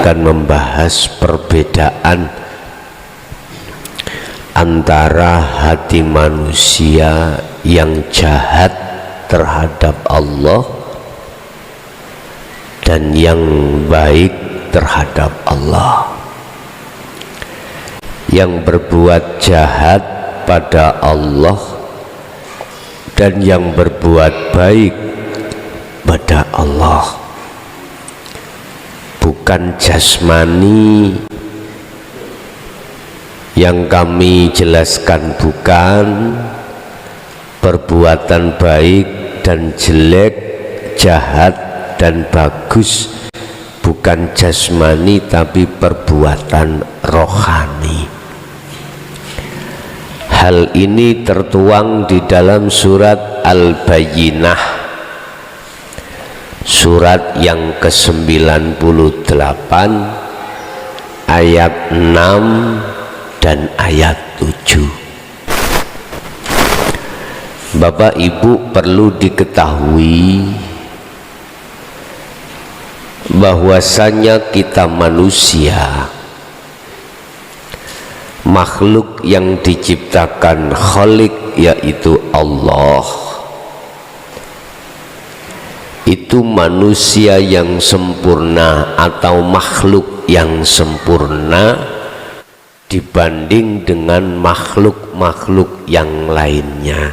akan membahas perbedaan antara hati manusia yang jahat terhadap Allah dan yang baik terhadap Allah. Yang berbuat jahat pada Allah dan yang berbuat baik pada Allah. Bukan jasmani yang kami jelaskan, bukan perbuatan baik dan jelek, jahat dan bagus, bukan jasmani tapi perbuatan rohani. Hal ini tertuang di dalam surat Al-Bayyinah, surat yang ke-98 ayat 6 dan ayat 7. Bapak Ibu perlu diketahui bahwasanya kita manusia, makhluk yang diciptakan Khalik yaitu Allah, itu manusia yang sempurna atau makhluk yang sempurna dibanding dengan makhluk-makhluk yang lainnya.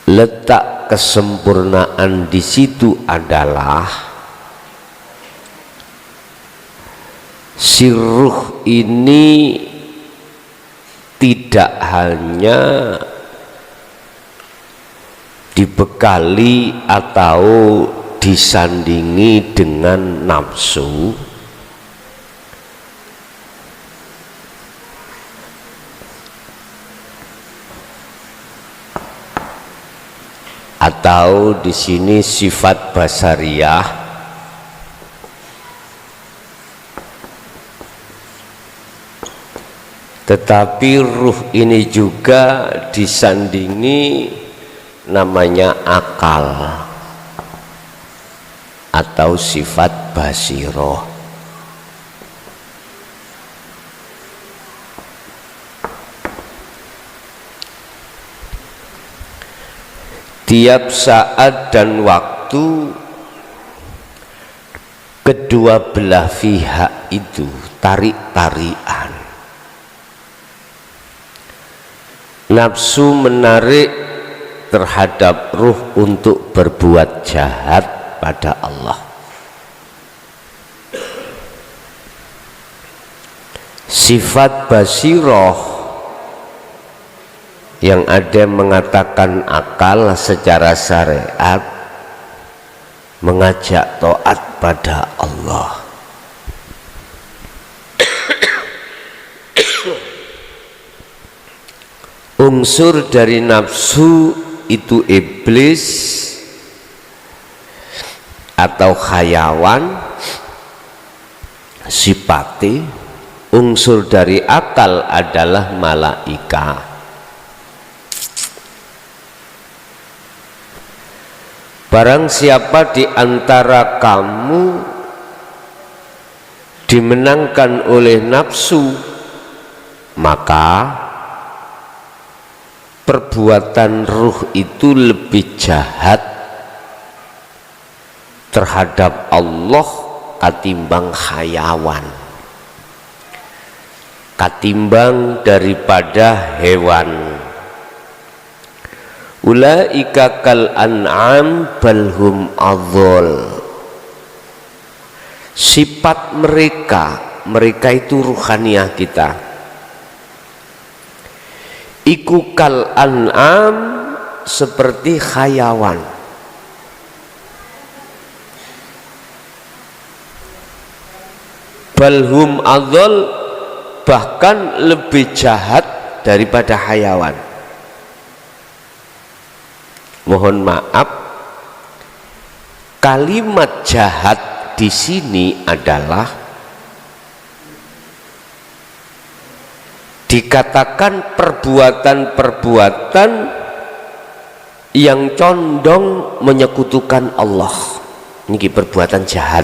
Letak kesempurnaan di situ adalah si ruh ini tidak hanya dibekali atau disandingi dengan nafsu, atau di sini sifat basariyah, tetapi ruh ini juga disandingi namanya akal atau sifat basiroh. Tiap saat dan waktu kedua belah pihak itu tarik-tarikan. Nafsu menarik terhadap ruh untuk berbuat jahat pada Allah. Sifat basiroh yang ada mengatakan akal secara syariat mengajak taat pada Allah. Unsur dari nafsu itu iblis atau khayawan, sipati. Unsur dari akal adalah malaikat. Barang siapa di antara kamu dimenangkan oleh nafsu, maka perbuatan ruh itu lebih jahat terhadap Allah katimbang khayawan, katimbang daripada hewan. Ulaika kal an'am balhum adhol. Sifat mereka itu ruhaniyah kita, iku kal an'am, seperti khayawan. Balhum adhol, bahkan lebih jahat daripada hayawan. Mohon maaf, kalimat jahat di sini adalah dikatakan perbuatan-perbuatan yang condong menyekutukan Allah, Ini perbuatan jahat.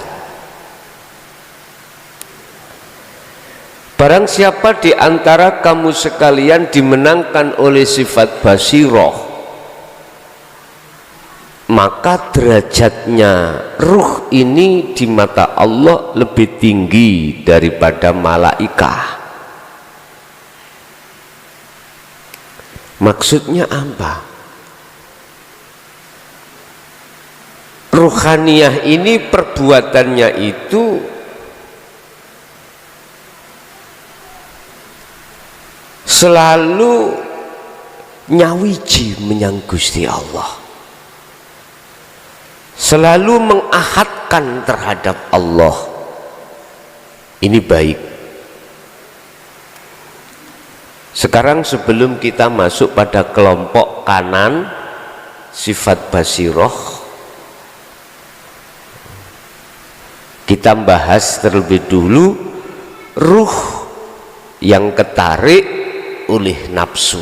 Barang siapa di antara kamu sekalian dimenangkan oleh sifat basiroh, maka derajatnya ruh ini di mata Allah lebih tinggi daripada malaikah. Maksudnya apa? Ruhaniyah ini perbuatannya itu selalu nyawiji menyang Gusti Allah, selalu mengahadkan terhadap Allah. Ini baik. Sekarang sebelum kita masuk pada kelompok kanan sifat basiroh, kita bahas terlebih dulu ruh yang ketarik oleh nafsu.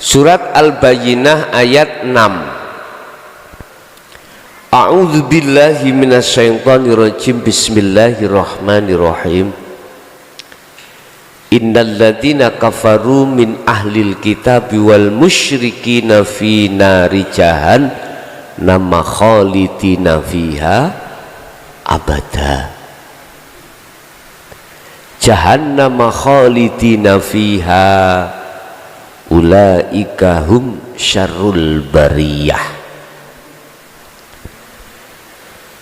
Surat Al-Bayyinah ayat 6. A'udzubillahi minasyaitonirrajim. Bismillahirrahmanirrahim. Innalladzina kafaru min ahlil kitabi wal musyrikina fi nari jahannam khalidina fiha abada. Jahannam khalidina fiha ulaika hum syarrul bariyah.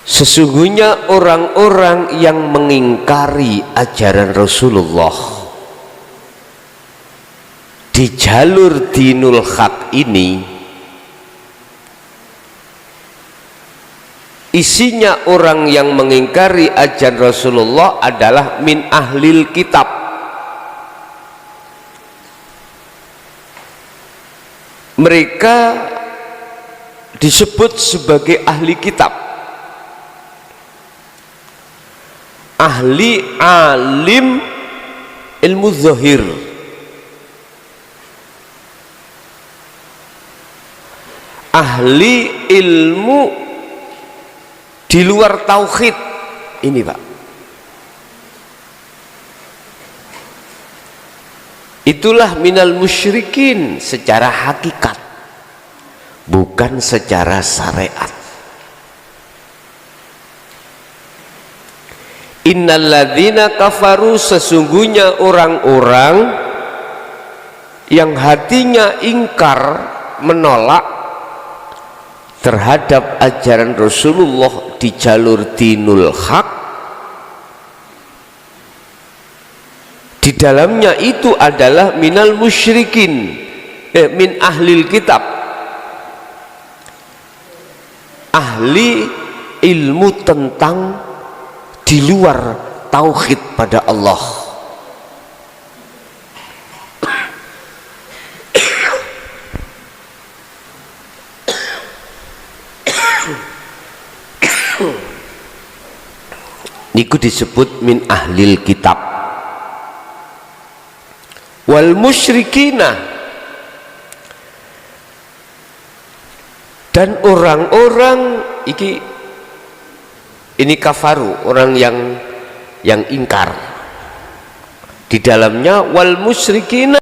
Sesungguhnya orang-orang yang mengingkari ajaran Rasulullah di jalur dinul haq ini, isinya orang yang mengingkari ajaran Rasulullah adalah min ahlil kitab. Mereka disebut sebagai ahli kitab, ahli alim ilmu zahir, ahli ilmu di luar tauhid. Ini Pak, itulah minal musyrikin secara hakikat, bukan secara syariat. Innalladzina kafaru, sesungguhnya orang-orang yang hatinya ingkar, menolak terhadap ajaran Rasulullah di jalur dinul haq, di dalamnya itu adalah minal musyrikin, min ahlil kitab, ahli ilmu tentang di luar tauhid pada Allah. Niku disebut min ahlil kitab. Wal musyrikina, dan orang-orang ini kafaru, orang yang ingkar. Di dalamnya wal musyrikina,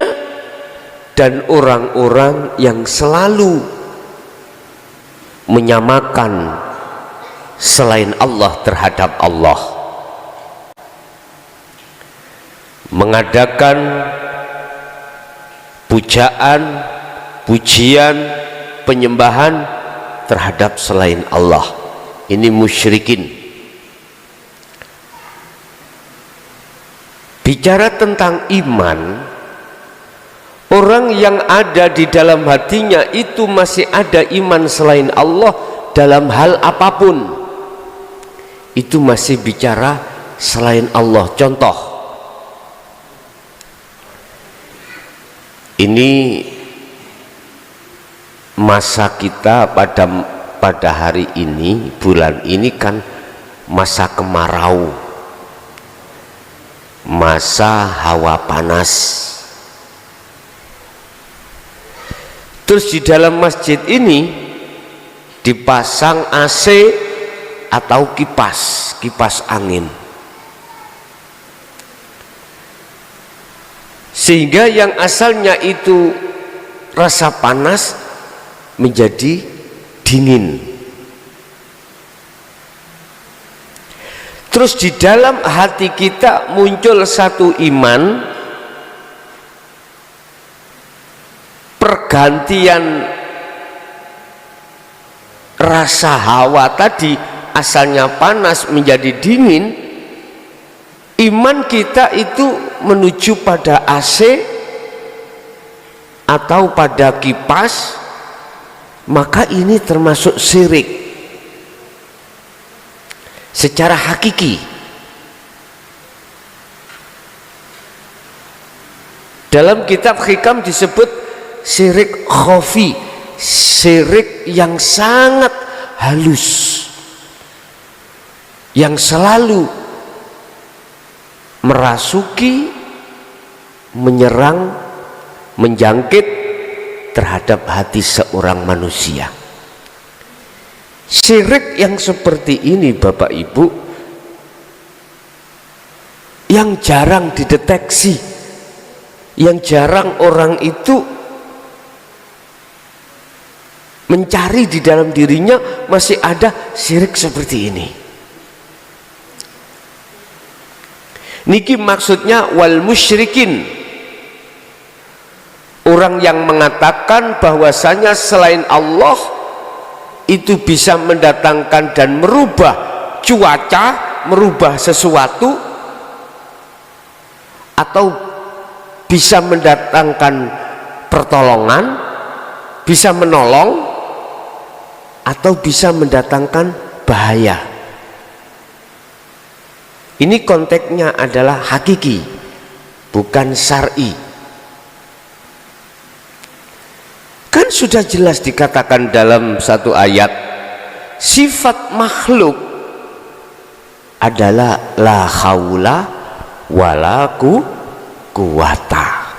dan orang-orang yang selalu menyamakan selain Allah terhadap Allah, mengadakan pujaan, pujian, penyembahan terhadap selain Allah. Ini musyrikin. Bicara tentang iman, orang yang ada di dalam hatinya itu masih ada iman selain Allah dalam hal apapun, itu masih bicara selain Allah. Contoh, ini masa kita pada hari ini, bulan ini kan masa kemarau, masa hawa panas. Terus di dalam masjid ini dipasang AC atau kipas angin, sehingga yang asalnya itu rasa panas menjadi dingin. Terus di dalam hati kita muncul satu iman, pergantian rasa hawa tadi asalnya panas menjadi dingin. Iman kita itu menuju pada AC atau pada kipas, maka ini termasuk syirik secara hakiki. Dalam kitab Hikam disebut syirik khafi, syirik yang sangat halus, yang selalu merasuki, menyerang, menjangkit terhadap hati seorang manusia. Syirik yang seperti ini Bapak Ibu, yang jarang dideteksi, yang jarang orang itu mencari di dalam dirinya, masih ada syirik seperti ini. Niki maksudnya wal musyrikin, orang yang mengatakan bahwasanya selain Allah itu bisa mendatangkan dan merubah cuaca, merubah sesuatu, atau bisa mendatangkan pertolongan, bisa menolong, atau bisa mendatangkan bahaya. Ini konteksnya adalah hakiki, bukan syar'i. Kan sudah jelas dikatakan dalam satu ayat, sifat makhluk adalah la haula wala quwata.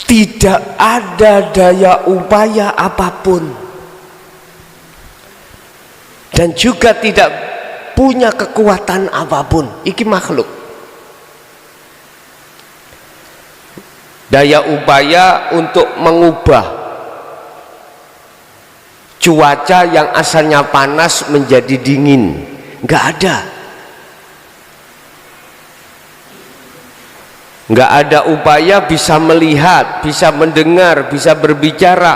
Tidak ada daya upaya apapun, dan juga tidak punya kekuatan apapun. Iki makhluk. Daya upaya untuk mengubah cuaca yang asalnya panas menjadi dingin, nggak ada. Nggak ada upaya bisa melihat, bisa mendengar, bisa berbicara.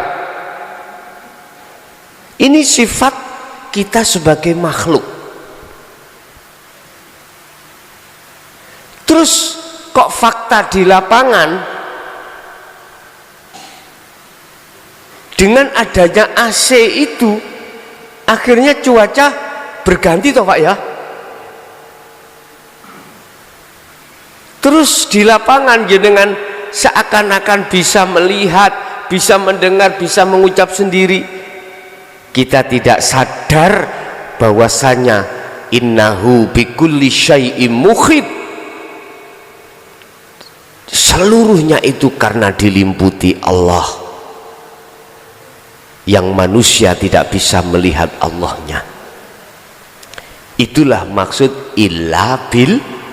Ini sifat kita sebagai makhluk. Terus kok fakta di lapangan dengan adanya AC itu akhirnya cuaca berganti toh Pak ya? Terus di lapangan dengan seakan-akan bisa melihat, bisa mendengar, bisa mengucap sendiri. Kita tidak sadar bahwasanya innahu bikulli syai'im muhit. Seluruhnya itu karena dilimputi Allah, yang manusia tidak bisa melihat Allahnya. Itulah maksud illa billah.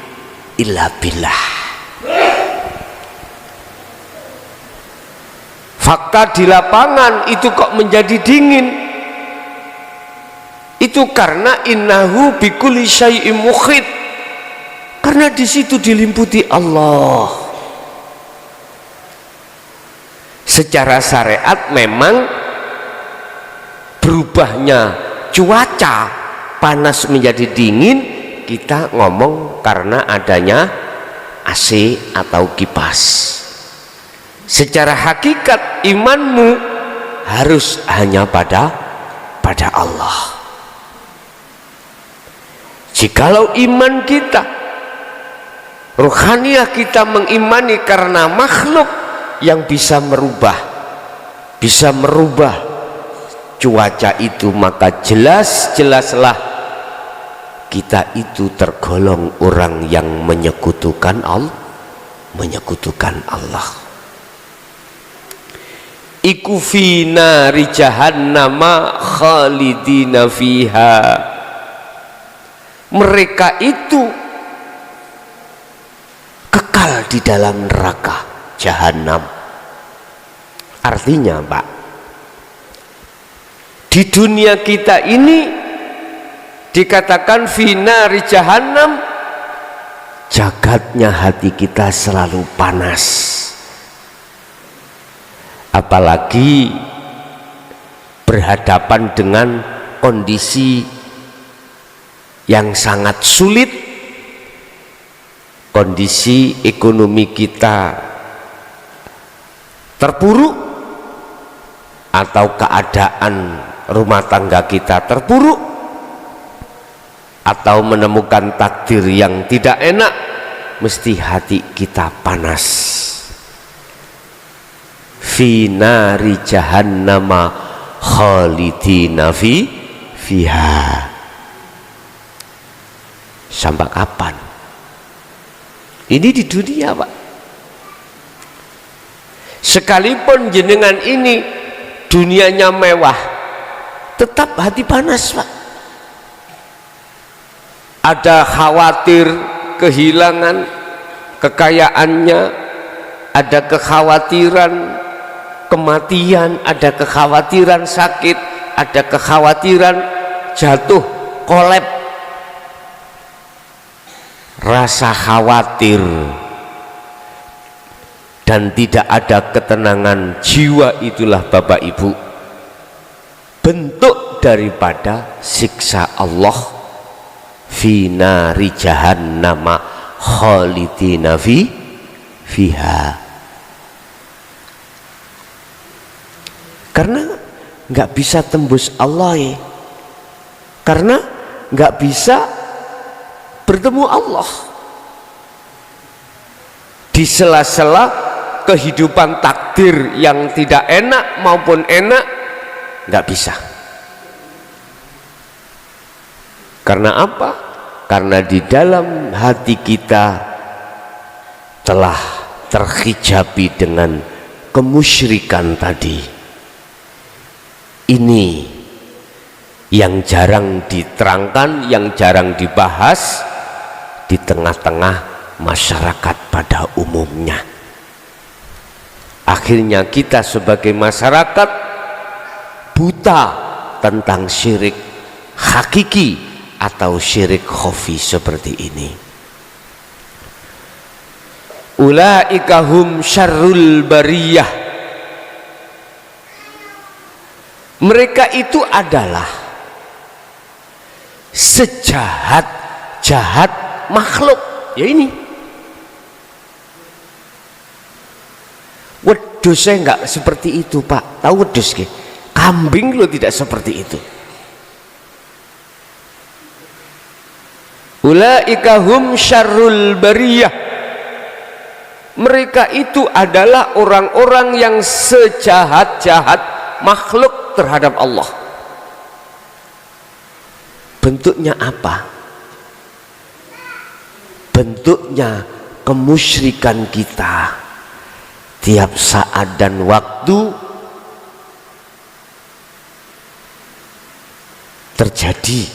Fakta di lapangan itu kok menjadi dingin, itu karena innahu bikulli syai'im muhit, karena di situ dilimputi Allah. Secara syariat memang berubahnya cuaca panas menjadi dingin, kita ngomong karena adanya AC atau kipas. Secara hakikat imanmu harus hanya pada Allah. Jikalau iman kita, rohaniah kita mengimani karena makhluk, yang bisa merubah cuaca itu, maka jelas-jelaslah kita itu tergolong orang yang menyekutukan Allah. Iku fi nari jahannama khalidina fiha. Mereka itu kekal di dalam neraka jahanam. Artinya, Pak, di dunia kita ini dikatakan fi nari jahannam, jagatnya hati kita selalu panas. Apalagi berhadapan dengan kondisi yang sangat sulit, kondisi ekonomi kita terpuruk, atau keadaan rumah tangga kita terpuruk, atau menemukan takdir yang tidak enak, mesti hati kita panas. Fi nari jahannama khalidina fiha. Sampai kapan? Ini di dunia, Pak. Sekalipun jenengan ini dunianya mewah, tetap hati panas, Pak. Ada khawatir kehilangan kekayaannya, ada kekhawatiran kematian, ada kekhawatiran sakit, ada kekhawatiran jatuh kolab. Rasa khawatir dan tidak ada ketenangan jiwa, itulah Bapak Ibu bentuk daripada siksa Allah. Fi nari jahannama khalidina fiha. Karena nggak bisa tembus Allah ya, karena nggak bisa bertemu Allah. Di sela-sela kehidupan takdir yang tidak enak maupun enak, nggak bisa. Karena apa? Karena di dalam hati kita telah terhijabi dengan kemusyrikan tadi. Ini yang jarang diterangkan, yang jarang dibahas di tengah-tengah masyarakat pada umumnya. Akhirnya kita sebagai masyarakat buta tentang syirik hakiki atau syirik khafi seperti ini. Ulaika hum syarrul bariyah. Mereka itu adalah sejahat-jahat makhluk. Ya ini. Wedhus enggak seperti itu, Pak. Tahu wedhus ke? Kambing lo tidak seperti itu. Ulaika hum syarrul bariyah. Mereka itu adalah orang-orang yang sejahat-jahat makhluk terhadap Allah. Bentuknya apa? Bentuknya kemusyrikan kita tiap saat dan waktu terjadi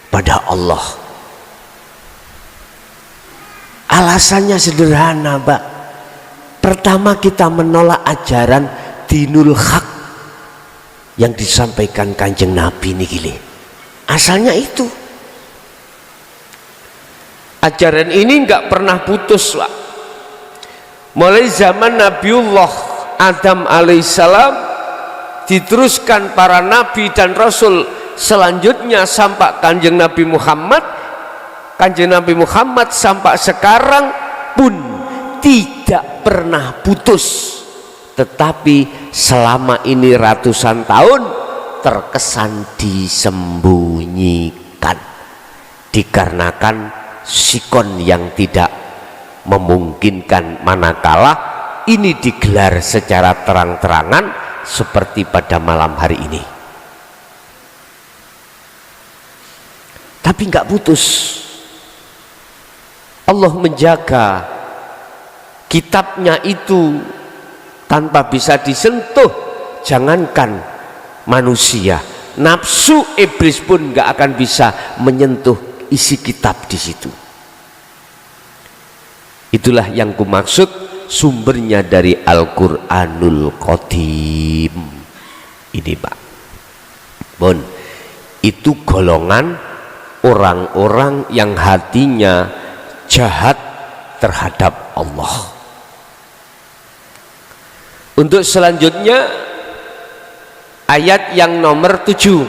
pada Allah. Alasannya sederhana, Pak. Pertama, kita menolak ajaran dinul haq yang disampaikan Kanjeng Nabi ini gile. Asalnya itu. Ajaran ini nggak pernah putus, Pak. Mulai zaman Nabiullah Adam alaihissalam, diteruskan para nabi dan rasul selanjutnya sampai Kanjeng Nabi Muhammad. Kanjeng Nabi Muhammad sampai sekarang pun tidak pernah putus. Tetapi selama ini ratusan tahun terkesan disembunyikan, dikarenakan sikon yang tidak memungkinkan, manakala ini digelar secara terang-terangan seperti pada malam hari ini. Tapi nggak putus. Allah menjaga kitabnya itu tanpa bisa disentuh. Jangankan manusia, nafsu iblis pun nggak akan bisa menyentuh isi kitab di situ. Itulah yang kumaksud sumbernya dari Al-Quranul Qadim ini, Pak Bon. Itu golongan orang-orang yang hatinya jahat terhadap Allah. Untuk selanjutnya ayat yang nomor 7,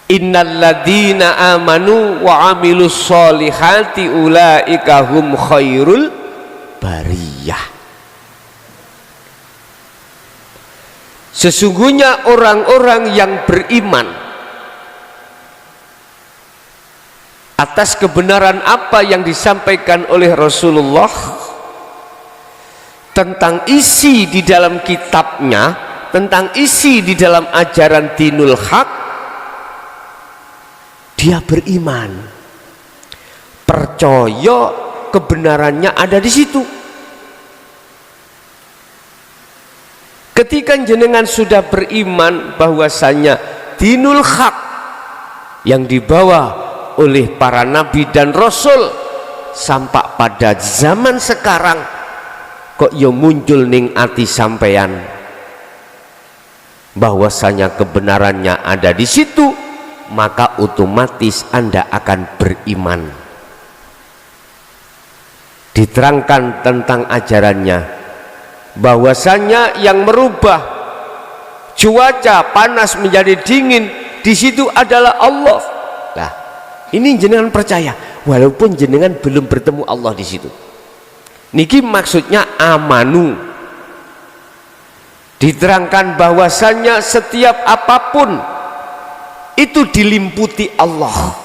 innalladzina amanu wa amilus solihati ulaika hum khairul bariyah. Sesungguhnya orang-orang yang beriman atas kebenaran apa yang disampaikan oleh Rasulullah tentang isi di dalam kitabnya, tentang isi di dalam ajaran dinul haq, dia beriman, percaya kebenarannya ada di situ. Ketika jenengan sudah beriman bahwasanya dinul haq yang dibawa oleh para nabi dan rasul sampai pada zaman sekarang kok ya muncul ning ati sampeyan bahwasanya kebenarannya ada di situ, maka otomatis Anda akan beriman. Diterangkan tentang ajarannya bahwasanya yang merubah cuaca panas menjadi dingin di situ adalah Allah. Nah, ini jenengan percaya walaupun jenengan belum bertemu Allah di situ. Niki maksudnya amanu. Diterangkan bahwasanya setiap apapun itu dilimputi Allah,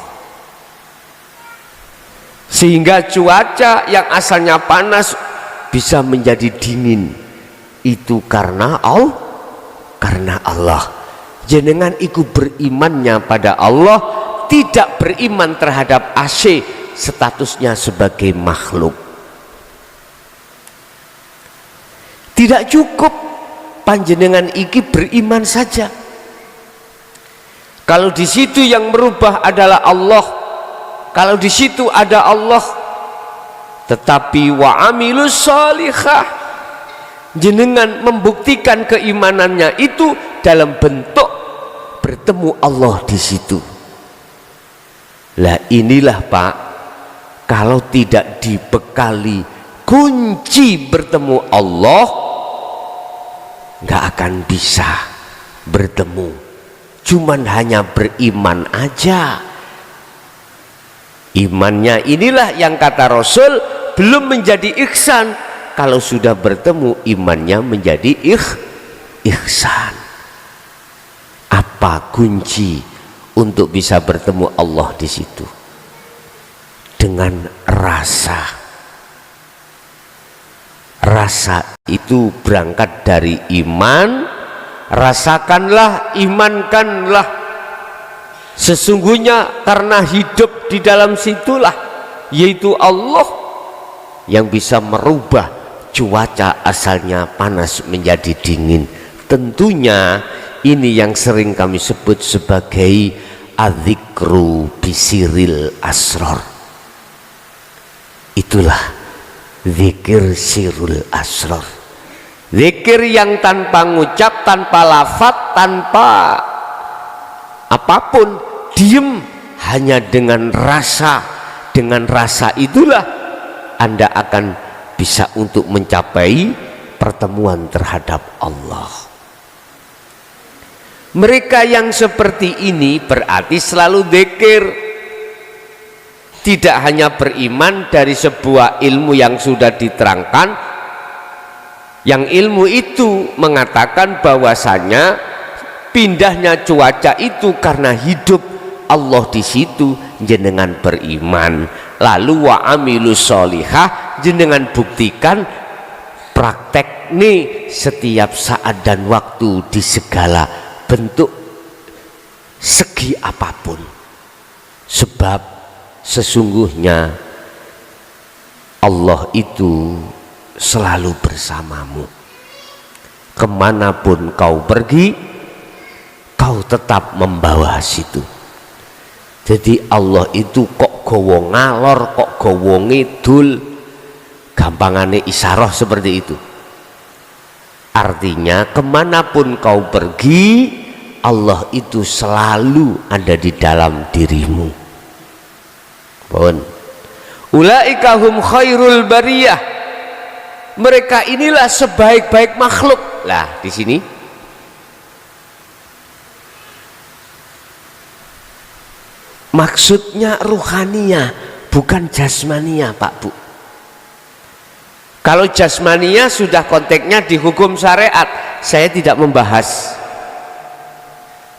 sehingga cuaca yang asalnya panas bisa menjadi dingin. Itu karena Allah. Jenengan iku berimannya pada Allah, tidak beriman terhadap AC, statusnya sebagai makhluk. Tidak cukup panjenengan iki beriman saja. Kalau di situ yang merubah adalah Allah, kalau di situ ada Allah, tetapi wa amilus sholihah, jenengan membuktikan keimanannya itu dalam bentuk bertemu Allah di situ. Lah inilah Pak, kalau tidak dibekali kunci bertemu Allah, nggak akan bisa bertemu. Cuman hanya beriman aja. Imannya inilah yang kata Rasul belum menjadi ihsan. Kalau sudah bertemu imannya menjadi ihsan. Apa kunci untuk bisa bertemu Allah di situ? Dengan rasa. Rasa itu berangkat dari iman. Rasakanlah, imankanlah. Sesungguhnya karena hidup di dalam situlah, yaitu Allah yang bisa merubah cuaca asalnya panas menjadi dingin. Tentunya ini yang sering kami sebut sebagai adzikru bisiril asror. Itulah zikir sirul asror. Zikir yang tanpa ngucap, tanpa lafaz, tanpa apapun, diem, hanya dengan rasa. Dengan rasa itulah Anda akan bisa untuk mencapai pertemuan terhadap Allah. Mereka yang seperti ini berarti selalu zikir, tidak hanya beriman dari sebuah ilmu yang sudah diterangkan, yang ilmu itu mengatakan bahwasanya pindahnya cuaca itu karena hidup Allah di situ, jenengan beriman. Lalu wa amilus sholihah, jenengan buktikan praktek nih setiap saat dan waktu di segala bentuk segi apapun. Sebab sesungguhnya Allah itu selalu bersamamu. Kemanapun kau pergi, kau tetap membawa situ. Jadi Allah itu kok gowo ngalor, kok gowo ngidul, gampangane isyarah seperti itu. Artinya kemanapun kau pergi, Allah itu selalu ada di dalam dirimu. Pun ulaika hum khairul bariyah, mereka inilah sebaik-baik makhluk. Lah di sini maksudnya ruhaniyah, bukan jasmaniyah, Pak Bu. Kalau jasmaniyah sudah konteksnya di hukum syariat, saya tidak membahas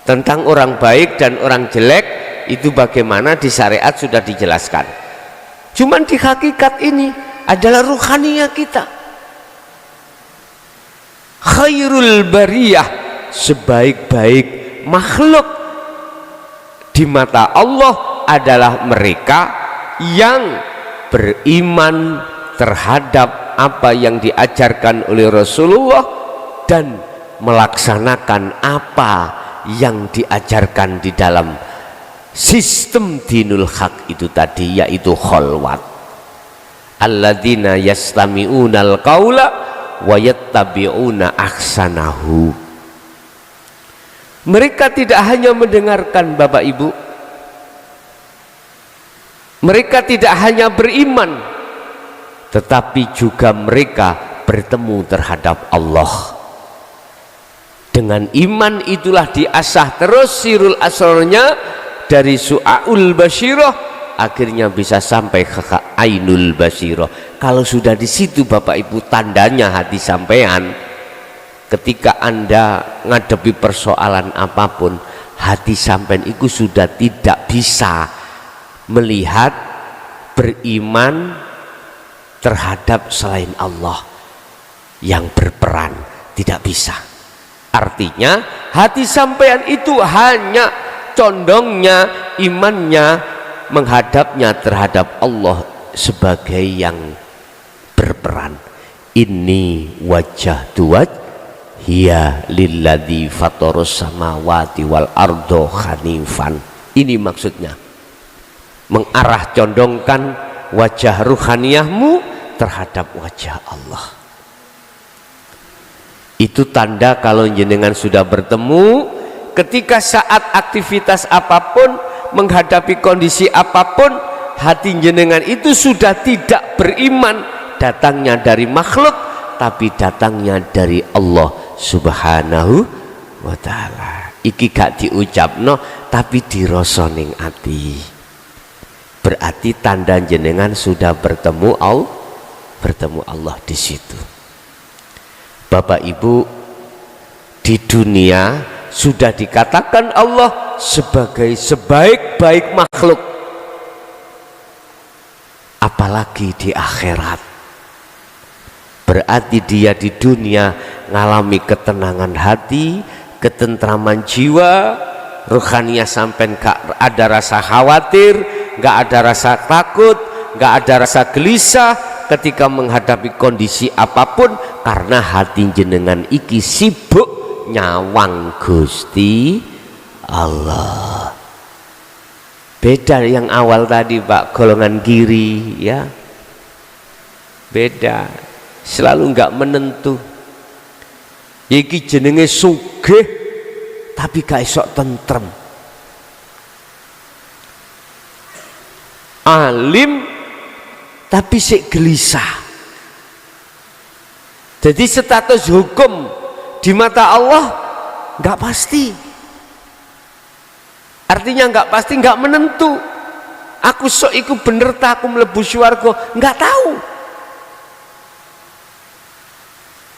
tentang orang baik dan orang jelek, itu bagaimana di syariat sudah dijelaskan. Cuman di hakikat ini adalah ruhaniyah kita. Khairul bariyah, sebaik-baik makhluk di mata Allah adalah mereka yang beriman terhadap apa yang diajarkan oleh Rasulullah dan melaksanakan apa yang diajarkan di dalam sistem dinul haq itu tadi, yaitu kholwat. Alladzina yastami'unal qaula wa yattabi'una ahsanahu. Mereka tidak hanya mendengarkan, Bapak Ibu, mereka tidak hanya beriman, tetapi juga mereka bertemu terhadap Allah. Dengan iman itulah diasah terus sirul asrornya dari su'aul basyirah, akhirnya bisa sampai ke ainul basyirah. Kalau sudah di situ Bapak Ibu, tandanya hati sampean, ketika Anda ngadepi persoalan apapun, hati sampean itu sudah tidak bisa melihat beriman terhadap selain Allah yang berperan, tidak bisa. Artinya hati sampean itu hanya condongnya imannya menghadapnya terhadap Allah sebagai yang berperan. Ini wajah tuwaj hiya lilladzi fatarus samawati wal ardo hanifan. Ini maksudnya, mengarah condongkan wajah ruhaniyahmu terhadap wajah Allah. Itu tanda kalau jenengan sudah bertemu, ketika saat aktivitas apapun, menghadapi kondisi apapun, hati jenengan itu sudah tidak beriman datangnya dari makhluk, tapi datangnya dari Allah Subhanahu wa ta'ala. Iki gak diucapno tapi dirasa ning ati. Berarti tanda jenengan sudah bertemu Allah di situ. Bapak Ibu, di dunia sudah dikatakan Allah sebagai sebaik-baik makhluk, apalagi di akhirat. Berarti dia di dunia ngalami ketenangan hati, ketentraman jiwa, ruhaniyah sampai gak ada rasa khawatir, gak ada rasa takut, gak ada rasa gelisah ketika menghadapi kondisi apapun, karena hati jenengan iki sibuk nyawang Gusti Allah. Beda yang awal tadi Pak, golongan kiri ya, beda, selalu nggak menentu. Iki jenenge sugih tapi gak esok tentrem, alim tapi sik gelisah. Jadi status hukum di mata Allah nggak pasti. Artinya nggak pasti, nggak menentu. Aku sok iku bener tak aku mlebu swarga, nggak tahu.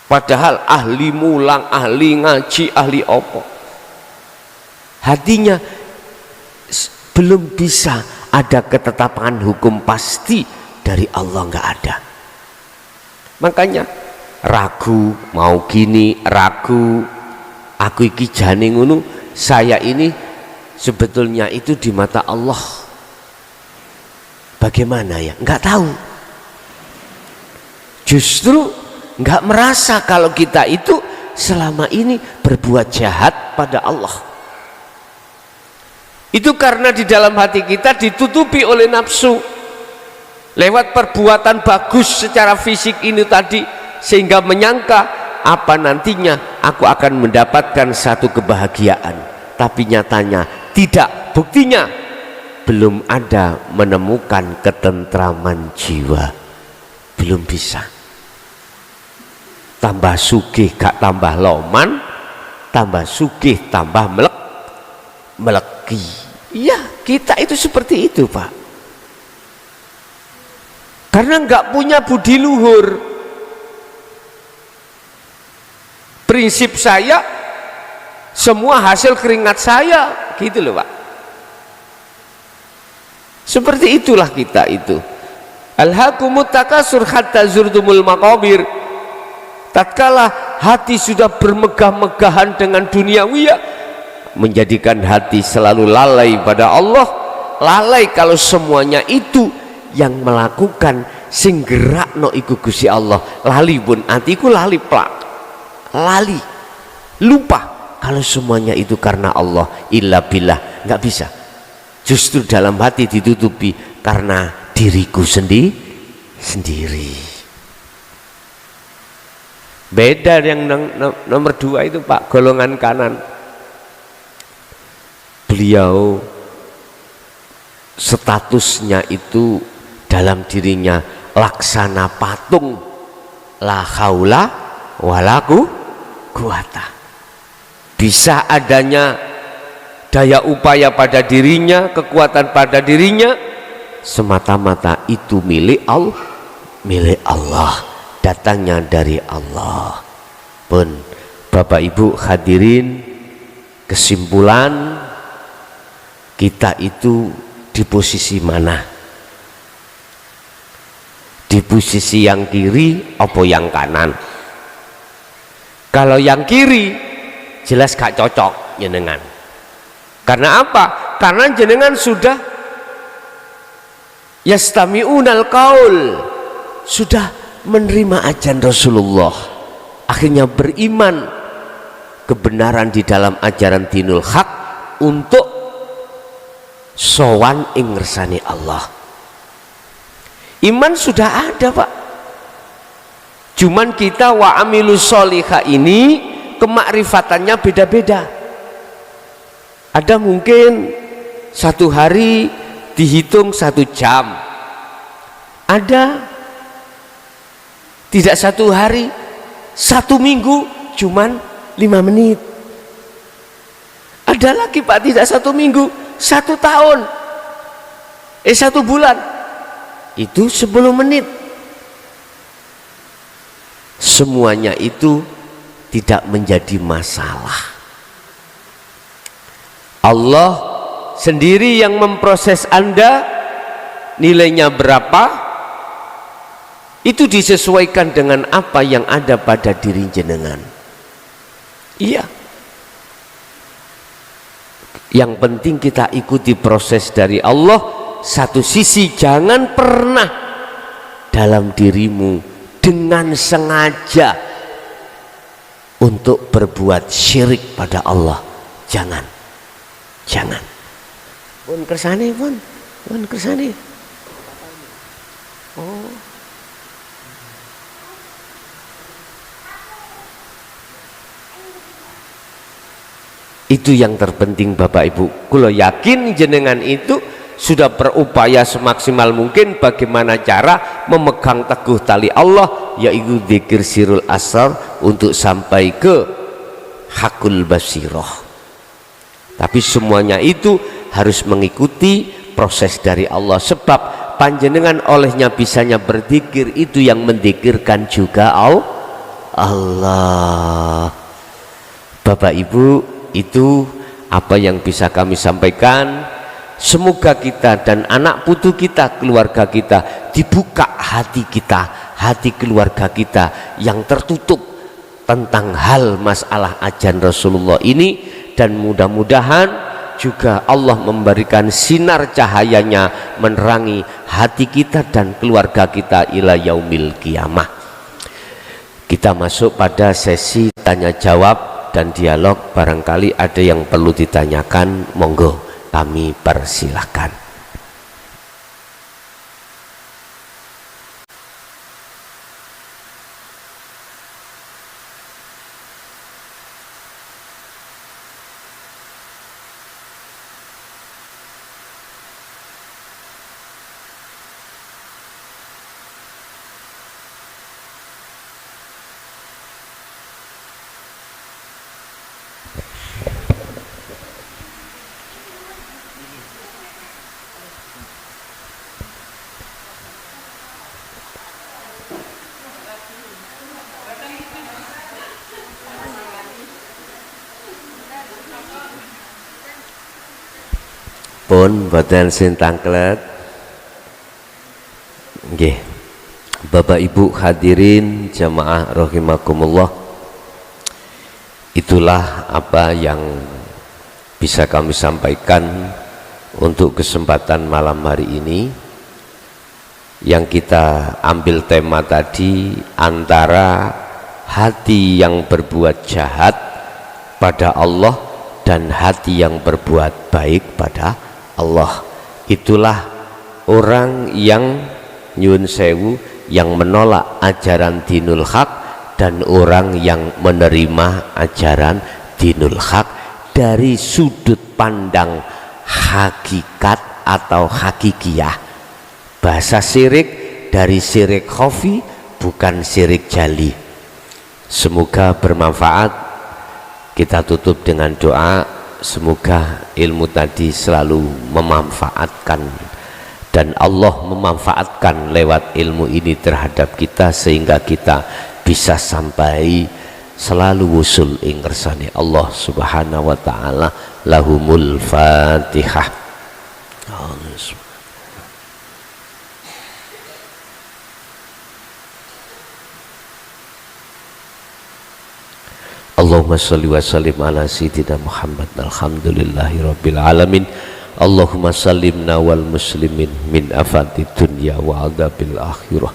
Padahal ahli mulang, ahli ngaji, ahli opo, hatinya belum bisa ada ketetapan hukum pasti dari Allah, nggak ada. Makanya ragu mau gini, ragu aku iki jane ngono, saya ini sebetulnya itu di mata Allah bagaimana ya, nggak tahu. Justru nggak merasa kalau kita itu selama ini berbuat jahat pada Allah. Itu karena di dalam hati kita ditutupi oleh nafsu lewat perbuatan bagus secara fisik ini tadi, sehingga menyangka apa nantinya aku akan mendapatkan satu kebahagiaan, tapi nyatanya tidak. Buktinya belum ada menemukan ketentraman jiwa, belum bisa. Tambah sugih gak tambah loman, tambah sugih tambah meleki. Iya, kita itu seperti itu, Pak. Karena nggak punya budi luhur. Prinsip saya semua hasil keringat saya, gitu loh, Pak. Seperti itulah kita itu. Alhaakumut takasur hatta zurtumul maqabir. Tatkala hati sudah bermegah-megahan dengan duniawiyah, menjadikan hati selalu lalai pada Allah, lalai kalau semuanya itu yang melakukan sing gerakno iku Gusti Allah. Lali pun hatiku lali plak, lali lupa kalau semuanya itu karena Allah. Illa billah, nggak bisa. Justru dalam hati ditutupi karena diriku sendiri. Beda yang nomor 2 itu, Pak, golongan kanan. Beliau statusnya itu dalam dirinya laksana patung, la haula wala quwata. Bisa adanya daya upaya pada dirinya, kekuatan pada dirinya, semata-mata itu milik Allah, datangnya dari Allah. Pun Bapak Ibu hadirin, kesimpulan kita itu di posisi mana? Di posisi yang kiri apa yang kanan? Kalau yang kiri jelas gak cocok jenengan. Karena apa? Karena jenengan sudah yastami'unal qaul, sudah menerima ajaran Rasulullah, akhirnya beriman kebenaran di dalam ajaran dinul haq untuk sowan ing ngersani Allah. Iman sudah ada, Pak. Cuman kita wa amilus sholihah ini kemakrifatannya beda-beda. Ada mungkin satu hari dihitung 1 jam, ada tidak 1 hari, 1 minggu cuman 5 menit. Ada lagi, Pak, tidak 1 minggu, 1 tahun, 1 bulan, itu 10 menit. Semuanya itu tidak menjadi masalah. Allah sendiri yang memproses Anda, nilainya berapa, itu disesuaikan dengan apa yang ada pada diri jenengan. Iya. Yang penting kita ikuti proses dari Allah. Satu sisi jangan pernah dalam dirimu dengan sengaja untuk berbuat syirik pada Allah. Jangan. Pun kersane, pun kersane. Oh. Itu yang terpenting, Bapak Ibu. Kulo yakin jenengan itu sudah berupaya semaksimal mungkin bagaimana cara memegang teguh tali Allah, yaitu dzikir sirul asrar, untuk sampai ke hakul basiroh. Tapi semuanya itu harus mengikuti proses dari Allah, sebab panjenengan olehnya bisanya berzikir itu yang mendikirkan juga Allah. Bapak Ibu, itu apa yang bisa kami sampaikan. Semoga kita dan anak putu kita, keluarga kita, dibuka hati kita, hati keluarga kita yang tertutup tentang hal masalah ajaran Rasulullah ini, dan mudah-mudahan juga Allah memberikan sinar cahayanya menerangi hati kita dan keluarga kita ila yaumil qiyamah. Kita masuk pada sesi tanya jawab dan dialog. Barangkali ada yang perlu ditanyakan, monggo kami persilahkan. Pun boten sintangklet. Nggih. Bapak Ibu hadirin jamaah rahimakumullah. Itulah apa yang bisa kami sampaikan untuk kesempatan malam hari ini. Yang kita ambil tema tadi, antara hati yang berbuat jahat pada Allah dan hati yang berbuat baik pada Allah. Itulah orang yang nyun sewu, yang menolak ajaran dinul haq dan orang yang menerima ajaran dinul haq dari sudut pandang hakikat atau hakikiyah. Bahasa syirik dari syirik khafi, bukan syirik jali. Semoga bermanfaat. Kita tutup dengan doa, semoga ilmu tadi selalu memanfaatkan dan Allah memanfaatkan lewat ilmu ini terhadap kita, sehingga kita bisa sampai selalu usul ing ngersane Allah Subhanahu wa taala. Lahumul Fatihah. Allahumma salli wa sallim ala sayyidina Muhammad. Alhamdulillahi rabbil alamin. Allahumma sallimna wal muslimin min afati dunya wa adzabil akhirah.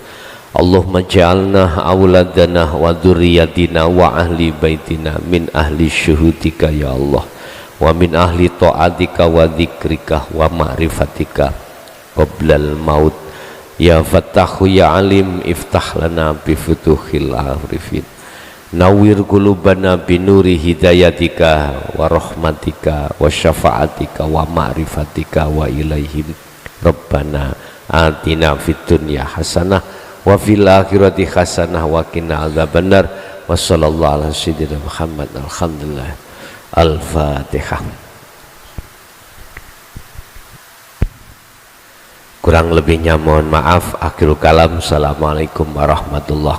Allahumma ja'alna awladana wa dzurriyyatina wa ahli baitina min ahli syuhudika ya Allah, wa min ahli ta'atika wa dzikrika wa ma'rifatika qablal maut. Ya Fattahu ya Alim, iftah lana bi futuhil arifin. Nawwir qulubana binuri hidayatika wa rahmatika wa syafa'atika wa ma'rifatika wa ilaihim. Rabbana atina fid dunya hasanah wa fil akhirati hasanah wa qina adzabannar. Wa sallallahu ala sayyidina Muhammad. Alhamdulillah. Al-Fatihah. Kurang lebihnya mohon maaf. Akhirul kalam. Assalamualaikum warahmatullahi